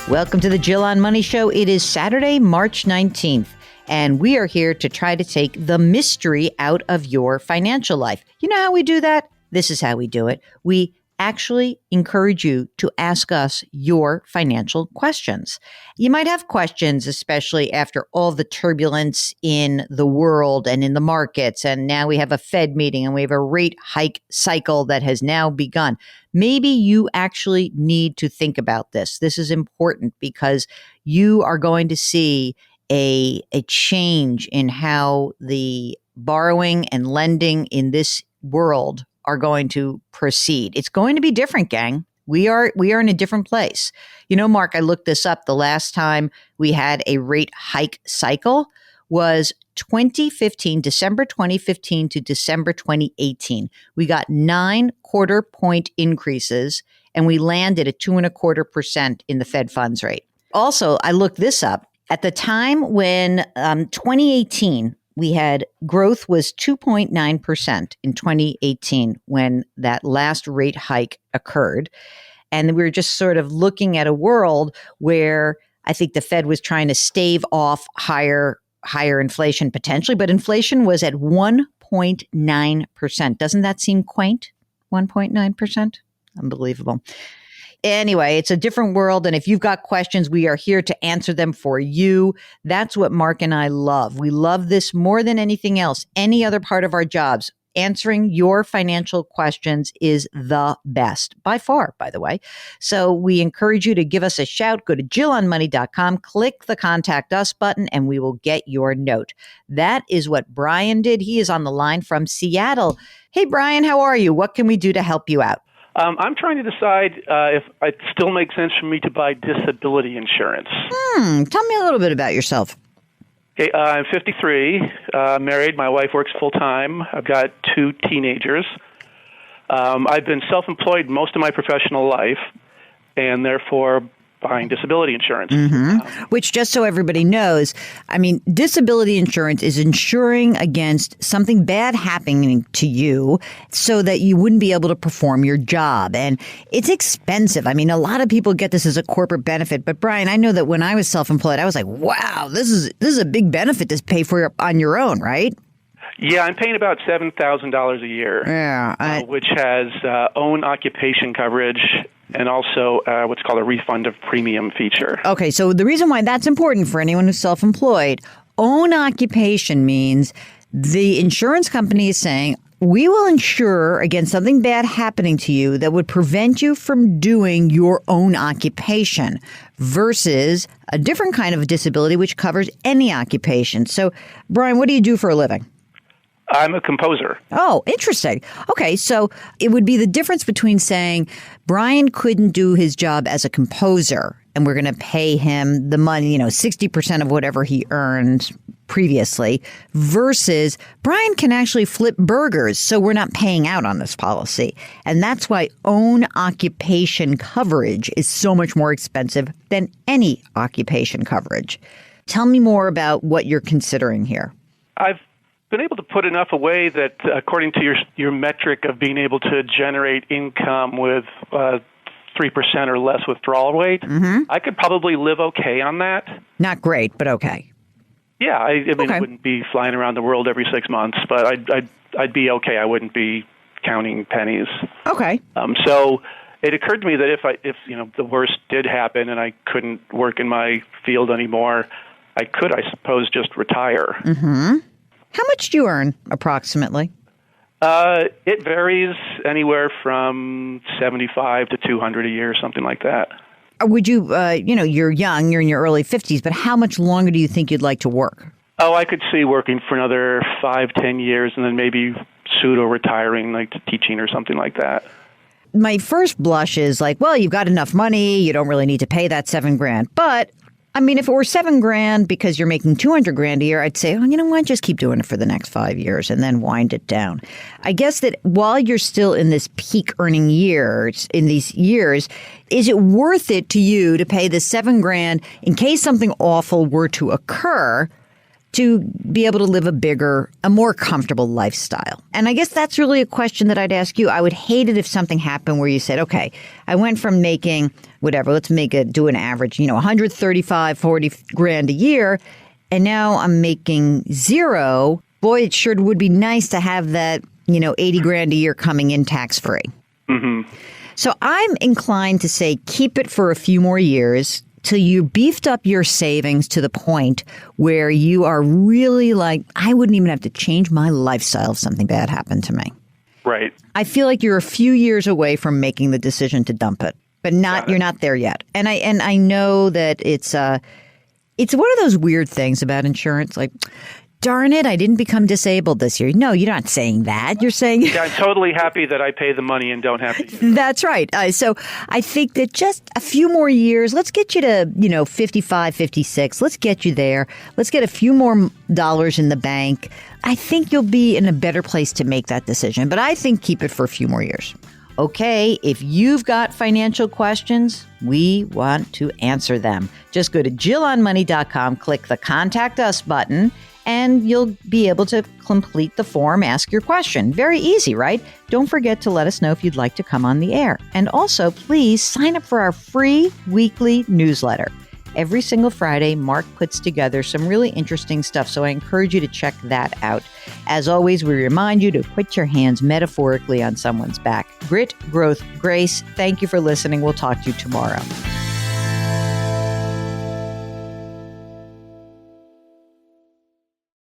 Welcome to the Jill on Money Show. It is Saturday, March 19th, and we are here to try to take the mystery out of your financial life. You know how we do that? This is how we do it. We actually encourage you to ask us your financial questions. You might have questions, especially after all the turbulence in the world and in the markets. And now we have a Fed meeting and we have a rate hike cycle that has now begun. Maybe you actually need to think about this. This is important because you are going to see a change in how the borrowing and lending in this world are going to proceed. It's going to be different, gang. We are in a different place. You know, Mark, I looked this up. The last time we had a rate hike cycle was 2015, December 2015 to December 2018. We got 9 quarter-point increases, and we landed at 2.25% in the Fed funds rate. Also, I looked this up. At the time when 2018, we had growth was 2.9% in 2018 when that last rate hike occurred. And we were just sort of looking at a world where I think the Fed was trying to stave off higher inflation potentially, but inflation was at 1.9%. Doesn't that seem quaint? 1.9%? Unbelievable. Anyway, it's a different world. And if you've got questions, we are here to answer them for you. That's what Mark and I love. We love this more than anything else, any other part of our jobs. Answering your financial questions is the best, by far, by the way. So we encourage you to give us a shout. Go to JillOnMoney.com, click the Contact Us button, and we will get your note. That is what Brian did. He is on the line from Seattle. Hey, Brian, how are you? What can we do to help you out? I'm trying to decide if it still makes sense for me to buy disability insurance. Tell me a little bit about yourself. Okay, I'm 53, married. My wife works full-time. I've got 2 teenagers. I've been self-employed most of my professional life, and therefore buying disability insurance. Which, just so everybody knows, I mean, disability insurance is insuring against something bad happening to you so that you wouldn't be able to perform your job. And it's expensive. I mean, a lot of people get this as a corporate benefit. But Brian, I know that when I was self-employed, I was like, wow, this is a big benefit to pay for on your own, right? Yeah, I'm paying about $7,000 a year, which has own occupation coverage and also what's called a refund of premium feature. Okay, so the reason why that's important for anyone who's self-employed, own occupation means the insurance company is saying, we will insure against something bad happening to you that would prevent you from doing your own occupation versus a different kind of disability which covers any occupation. So, Brian, what do you do for a living? I'm a composer. Oh, interesting. Okay, so it would be the difference between saying Brian couldn't do his job as a composer and we're going to pay him the money, 60% of whatever he earned previously versus Brian can actually flip burgers, so we're not paying out on this policy. And that's why own occupation coverage is so much more expensive than any occupation coverage. Tell me more about what you're considering here. I've been able to put enough away that according to your metric of being able to generate income with 3% or less withdrawal rate, I could probably live okay on that. Not great, but okay. Yeah, I mean, I wouldn't be flying around the world every 6 months, but I'd be okay. I wouldn't be counting pennies. Okay. So it occurred to me that if the worst did happen and I couldn't work in my field anymore, I could, I suppose, just retire. How much do you earn, approximately? It varies anywhere from $75 to $200 a year, something like that. Would you, you're young, you're in your early 50s, but how much longer do you think you'd like to work? Oh, I could see working for another 5-10 years and then maybe pseudo-retiring, like to teaching or something like that. My first blush is like, well, you've got enough money, you don't really need to pay that $7,000. But I mean, if it were $7,000 because you're making $200,000 a year, I'd say, oh, you know what? Just keep doing it for the next 5 years and then wind it down. I guess that while you're still in this peak earning years, in these years, is it worth it to you to pay the $7,000 in case something awful were to occur? to be able to live a more comfortable lifestyle? And I guess that's really a question that I'd ask you. I would hate it if something happened where you said, okay, I went from making whatever, let's do an average, 135, 40 grand a year, and now I'm making zero. Boy, it sure would be nice to have that, 80 grand a year coming in tax-free. Mm-hmm. So I'm inclined to say keep it for a few more years till you beefed up your savings to the point where you are really like, I wouldn't even have to change my lifestyle if something bad happened to me. Right. I feel like you're a few years away from making the decision to dump it, but you're not there yet. And I know that it's one of those weird things about insurance, like, darn it, I didn't become disabled this year. No, you're not saying that. You're saying... Yeah, I'm totally happy that I pay the money and don't have to use it. That's right. So I think that just a few more years, let's get you to, 55, 56. Let's get you there. Let's get a few more dollars in the bank. I think you'll be in a better place to make that decision. But I think keep it for a few more years. Okay, if you've got financial questions, we want to answer them. Just go to JillOnMoney.com, click the Contact Us button, and you'll be able to complete the form, ask your question. Very easy, right? Don't forget to let us know if you'd like to come on the air. And also, please sign up for our free weekly newsletter. Every single Friday, Mark puts together some really interesting stuff, so I encourage you to check that out. As always, we remind you to put your hands metaphorically on someone's back. Grit, growth, grace. Thank you for listening. We'll talk to you tomorrow.